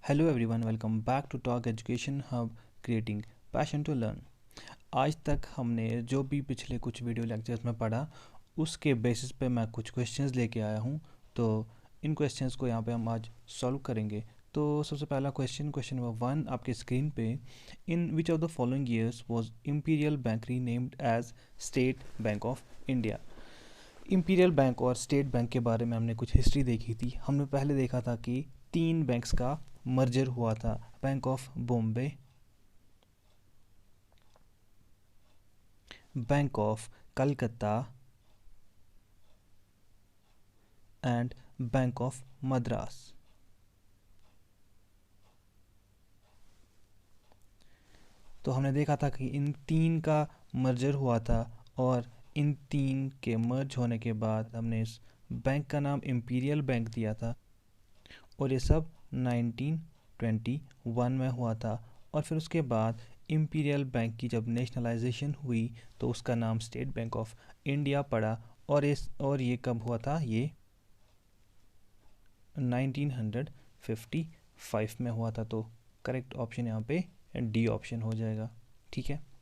Hello everyone, welcome back to talk education hub, creating passion to learn. आज तक हमने जो भी पिछले कुछ वीडियो लेक्चर्स में पढ़ा उसके बेसिस पे मैं कुछ क्वेश्चंस लेके आया हूँ। तो इन क्वेश्चंस को यहाँ पे हम आज सॉल्व करेंगे। तो सबसे पहला क्वेश्चन नंबर 1 आपके स्क्रीन पे, in which of the following years was Imperial Bank renamed as State Bank of India. Imperial Bank और स्टेट बैंक के बारे में हमने कुछ हिस्ट्री देखी थी। हमने पहले देखा था कि 3 बैंक्स का मर्जर हुआ था, bank of Bombay, bank of Calcutta and bank of Madras. तो हमने देखा था कि इन 3 का मर्जर हुआ था और इन 3 के मर्ज होने के बाद हमने इस बैंक का नाम इंपीरियल बैंक दिया था और ये सब 1921 में हुआ था। और फिर उसके बाद इंपीरियल बैंक की जब नेशनलाइजेशन हुई तो उसका नाम स्टेट बैंक ऑफ इंडिया पड़ा। और ये कब हुआ था? ये 1955 में हुआ था। तो करेक्ट ऑप्शन यहाँ पे डी ऑप्शन हो जाएगा। ठीक है।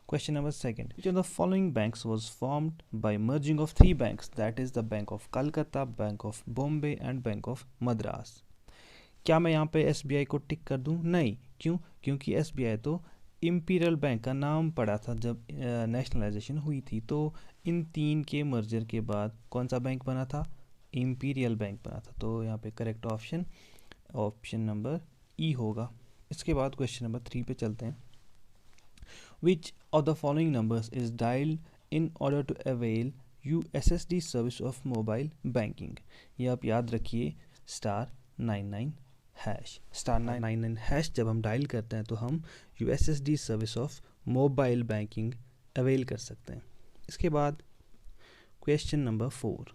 Question number 2. Which of the following banks was formed by merging of 3 banks, that is the Bank of Calcutta, Bank of Bombay and Bank of Madras? क्या मैं यहाँ पे SBI को टिक कर दूँ? नहीं। क्यों? क्योंकि SBI तो इंपीरियल बैंक का नाम पड़ा था जब नेशनलाइजेशन हुई थी। तो इन 3 के मर्जर के बाद कौन सा बैंक बना था? इंपीरियल बैंक बना था। तो यहाँ पे करेक्ट ऑप्शन नंबर ई होगा। इसके बाद क्वेश्चन नंबर 3 पे चलते हैं। Which of the following numbers is dialed in order to avail USSD service of mobile banking? ये आप याद रखिए, *99#। *99# जब हम डायल करते हैं तो हम USSD service of mobile banking avail कर सकते हैं। इसके बाद question number 4.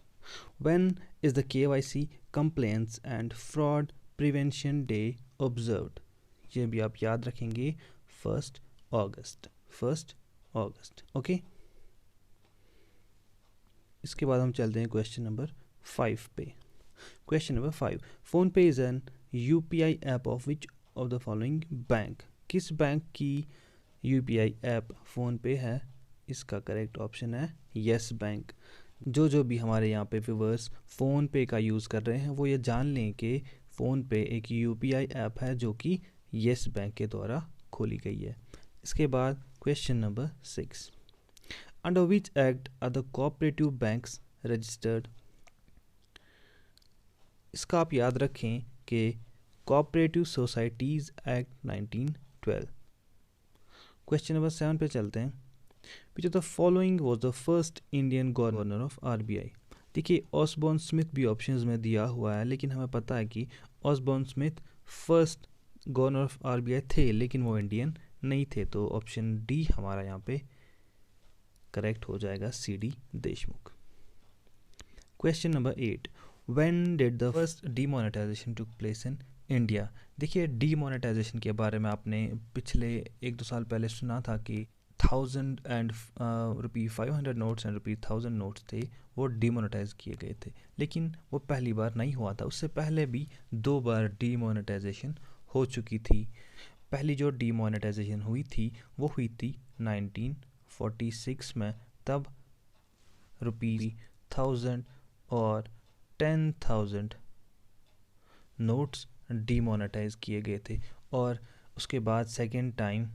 When is the KYC complaints and fraud prevention day observed? ये भी आप याद रखेंगे, 1 अगस्त। ओके। इसके बाद हम चलते हैं क्वेश्चन नंबर 5 पे। Question number 5. फोन पे is an UPI app of which of the following bank? किस बैंक की यूपीआई ऐप फोन पे है? इसका करेक्ट ऑप्शन है यस बैंक। जो भी हमारे यहाँ पे व्यूअर्स फ़ोन पे का यूज़ कर रहे हैं वो ये जान लें कि फ़ोन पे एक यूपीआई ऐप है जो कि यस बैंक के द्वारा खोली गई है। इसके बाद question number 6. Under which act are the cooperative banks registered? इसका आप याद रखें कि cooperative societies act 1912। Question number 7 पे चलते हैं। Which of the following was the first Indian governor of RBI? देखिए, ऑसबॉर्न स्मिथ भी ऑप्शंस में दिया हुआ है, लेकिन हमें पता है कि Osborne Smith first governor of RBI थे, लेकिन वो इंडियन नहीं थे। तो ऑप्शन डी हमारा यहाँ पे करेक्ट हो जाएगा, CD Deshmukh. Question number 8. When did the first demonetisation took place in India? देखिए, डीमोनेटाइजेशन के बारे में आपने पिछले 1-2 साल पहले सुना था कि 1000 एंड ₹500 नोट्स एंड ₹1000 नोट्स थे, वो डीमोनेटाइज किए गए थे। लेकिन वो पहली बार नहीं हुआ था, उससे पहले भी 2 बार डीमोनेटाइजेशन हो चुकी थी। पहली जो डीमोनेटाइजेशन हुई थी वो हुई थी 1946 में। तब ₹1000 और 10,000 नोट्स डीमोनेटाइज किए गए थे। और उसके बाद सेकेंड टाइम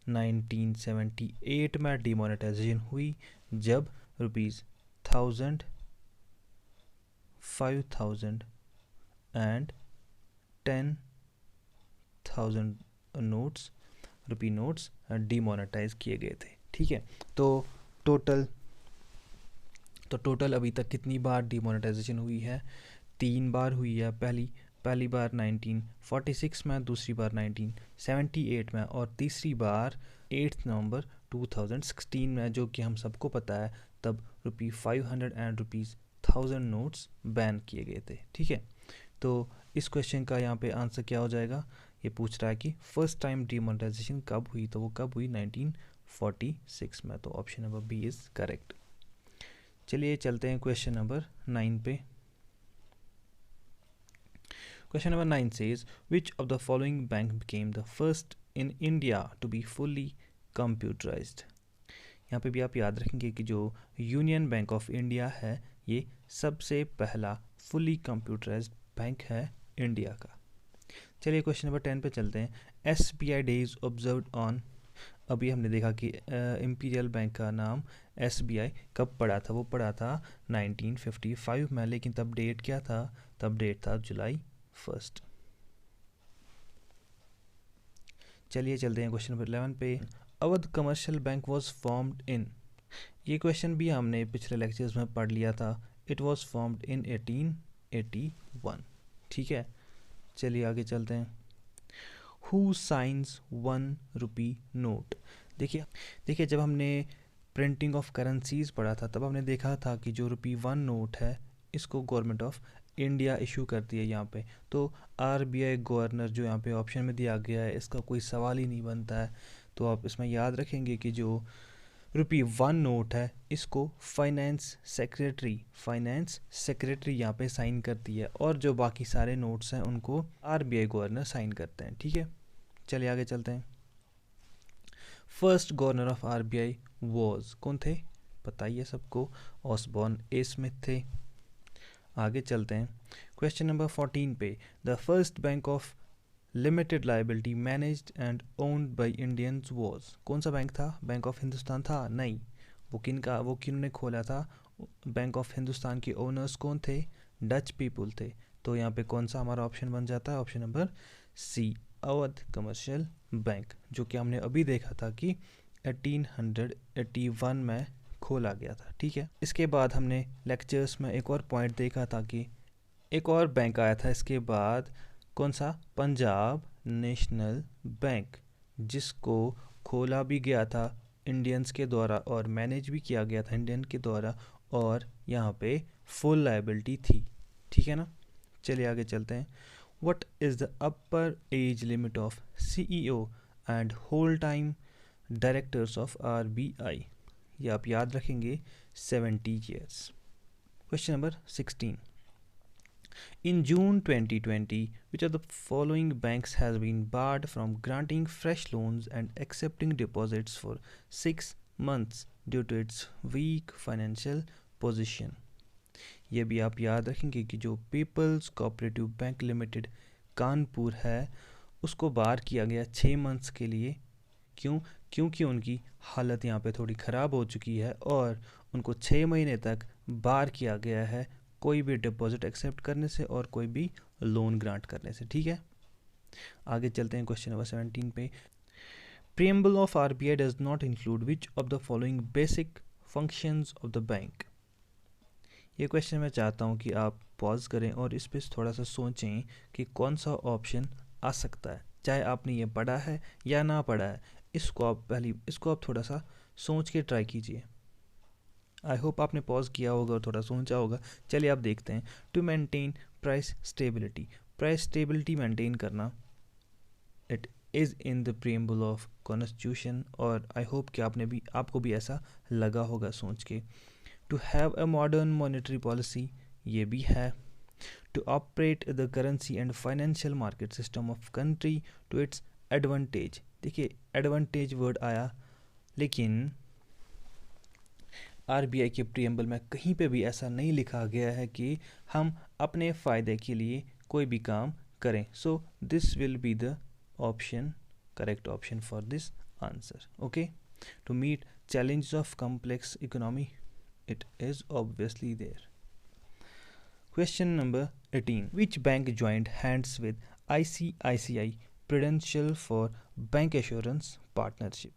1978 में डीमोनेटाइजेशन हुई, जब ₹1000, 5000 एंड 10,000 रुपी नोट्स डीमोनेटाइज किए गए थे। ठीक है। तो टोटल अभी तक कितनी बार डीमोनेटाइजेशन हुई है? 3 बार हुई है। पहली बार 1946 में, दूसरी बार 1978 में और तीसरी बार 8 नवंबर 2016 में, जो कि हम सबको पता है तब ₹500 एंड ₹1000 नोट्स बैन किए गए थे। ठीक है। तो इस क्वेश्चन का यहाँ पे आंसर क्या हो जाएगा? ये पूछ रहा है कि फर्स्ट टाइम डीमोनेटाइजेशन कब हुई, तो वो कब हुई? 1946 में। तो option number B is correct. चलिए चलते हैं क्वेश्चन नंबर 9 पे। Question number 9 says, which of the following bank became the first in India to be fully computerized? यहाँ पे भी आप याद रखेंगे कि जो यूनियन बैंक ऑफ इंडिया है ये सबसे पहला फुली कंप्यूटराइज्ड बैंक है इंडिया का। चलिए क्वेश्चन नंबर 10 पे चलते हैं। SBI डेज ऑब्जर्व्ड ऑन, अभी हमने देखा कि इंपीरियल बैंक का नाम SBI कब पड़ा था, वो पड़ा था 1955 में, लेकिन तब डेट क्या था, तब डेट था जुलाई 1। चलिए चलते हैं क्वेश्चन नंबर 11 पे। Awadh commercial bank was formed in, ये क्वेश्चन भी हमने पिछले लेक्चर्स में पढ़ लिया था। It was formed in 1881। ठीक है, चलिए आगे चलते हैं। हु साइंस 1 रुपी नोट, देखिए जब हमने प्रिंटिंग ऑफ करेंसीज पढ़ा था तब हमने देखा था कि जो ₹1 नोट है इसको गवर्नमेंट ऑफ इंडिया इशू करती है यहाँ पे। तो RBI गवर्नर जो यहाँ पे ऑप्शन में दिया गया है इसका कोई सवाल ही नहीं बनता है। तो आप इसमें याद रखेंगे कि जो ₹1 नोट है इसको फाइनेंस सेक्रेटरी यहाँ पे साइन करती है, और जो बाकी सारे नोट्स हैं उनको RBI गवर्नर साइन करते हैं। ठीक है, चलिए आगे चलते हैं। First governor of RBI was, कौन थे पता ही है सबको, ऑसबॉर्न ए स्मिथ थे। आगे चलते हैं क्वेश्चन नंबर 14 पे। The first bank of limited liability managed and owned by Indians was, कौन सा बैंक था, बैंक ऑफ हिंदुस्तान था? नहीं, वो किन्होंने खोला था? बैंक ऑफ हिंदुस्तान के ओनर्स कौन थे? डच पीपुल थे। तो यहाँ पे कौन सा हमारा ऑप्शन बन जाता है? Option number C, Awadh commercial bank, जो कि हमने अभी देखा था कि 1881 में खोला गया था। ठीक है, इसके बाद हमने लेक्चर्स में एक और पॉइंट देखा था कि एक और बैंक आया था इसके बाद, कौन सा? पंजाब नेशनल बैंक, जिसको खोला भी गया था इंडियंस के द्वारा और मैनेज भी किया गया था इंडियन के द्वारा, और यहाँ पे फुल लायबिलिटी थी। ठीक है ना, चलिए आगे चलते हैं। What is the upper age limit of CEO and whole time directors of RBI, ये आप याद रखेंगे 70 years। Question number 16। In June 2020, which of the following banks has been barred from granting fresh loans and accepting deposits for 6 months due to its weak financial position? ये भी आप याद रखेंगे कि जो people's cooperative bank limited Kanpur है उसको बार किया गया 6 मंथ्स के लिए। क्योंकि उनकी हालत यहाँ पे थोड़ी ख़राब हो चुकी है और उनको 6 महीने तक बार किया गया है कोई भी डिपॉजिट एक्सेप्ट करने से और कोई भी लोन ग्रांट करने से। ठीक है, आगे चलते हैं क्वेश्चन नंबर 17 पे। Preamble of RBI does not include which of the following basic functions of the bank. ये क्वेश्चन मैं चाहता हूँ कि आप पॉज करें और इस पर थोड़ा सा सोचें कि कौन सा ऑप्शन आ सकता है, चाहे आपने ये पढ़ा है या ना पढ़ा है। इसको आप थोड़ा सा सोच के ट्राई कीजिए। आई होप आपने पॉज किया होगा और थोड़ा सोचा होगा। चलिए आप देखते हैं। To maintain price stability maintain करना, it is in the preamble of constitution, और आई होप कि आपको भी ऐसा लगा होगा सोच के। To have a modern monetary policy, ये भी है। To operate the currency and financial market system of country to its advantage. देखिए एडवांटेज वर्ड आया, लेकिन RBI के प्रीएम्बल में कहीं पे भी ऐसा नहीं लिखा गया है कि हम अपने फ़ायदे के लिए कोई भी काम करें। So this will be the option, correct option for this answer. Okay, to meet challenges of complex economy, it is obviously there. Question number 18. Which bank joined hands with ICICI Prudential for bank assurance partnership?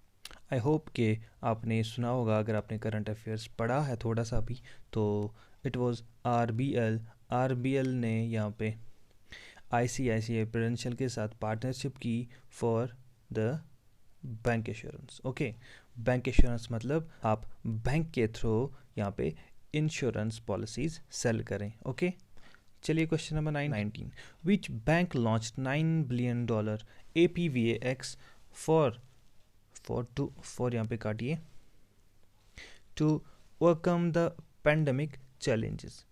I hope कि आपने सुना होगा, अगर आपने current affairs पढ़ा है थोड़ा सा भी, तो इट वाज RBL ने यहाँ पे ICICI प्रूडेंशियल के साथ पार्टनरशिप की for the bank assurance. Okay, bank assurance मतलब आप बैंक के थ्रू यहाँ पे इंश्योरेंस पॉलिसीज सेल करें। ओके, चलिए question number 19। Which bank launched $9 billion APVAX for यहाँ पे काटिए, to overcome the pandemic challenges.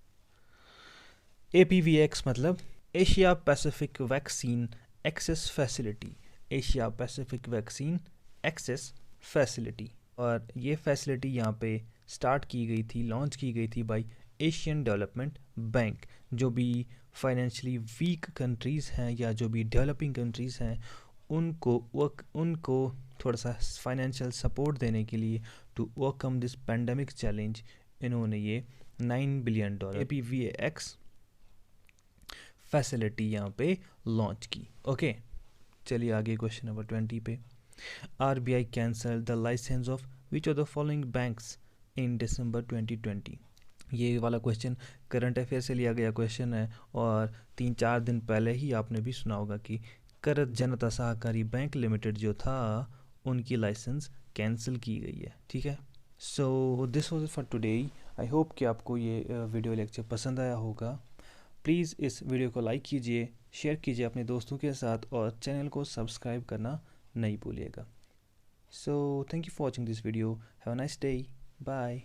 APVX मतलब Asia Pacific vaccine access facility, Asia Pacific vaccine access facility. और ये फैसिलिटी यहाँ पे स्टार्ट की गई थी, लॉन्च की गई थी बाय एशियन डेवलपमेंट बैंक। जो भी फाइनेंशियली वीक कंट्रीज़ हैं या जो भी डेवलपिंग कंट्रीज़ हैं उनको थोड़ा सा फाइनेंशियल सपोर्ट देने के लिए to overcome this pandemic challenge इन्होंने ये $9 बिलियन APVAX फैसिलिटी यहाँ पे लॉन्च की। ओके, चलिए आगे क्वेश्चन नंबर 20 पे। RBI cancel the licence of which of the following banks in December 2020। ये वाला क्वेश्चन करंट अफेयर से लिया गया क्वेश्चन है और 3-4 दिन पहले ही आपने भी सुना होगा कि करत जनता सहकारी बैंक लिमिटेड जो था उनकी लाइसेंस कैंसिल की गई है। ठीक है, so this was for today. I hope कि आपको ये वीडियो लेक्चर पसंद आया होगा। प्लीज़ इस वीडियो को लाइक कीजिए, शेयर कीजिए अपने दोस्तों के साथ और चैनल को सब्सक्राइब करना नहीं भूलिएगा। So thank you for watching this video. Have a nice day. Bye.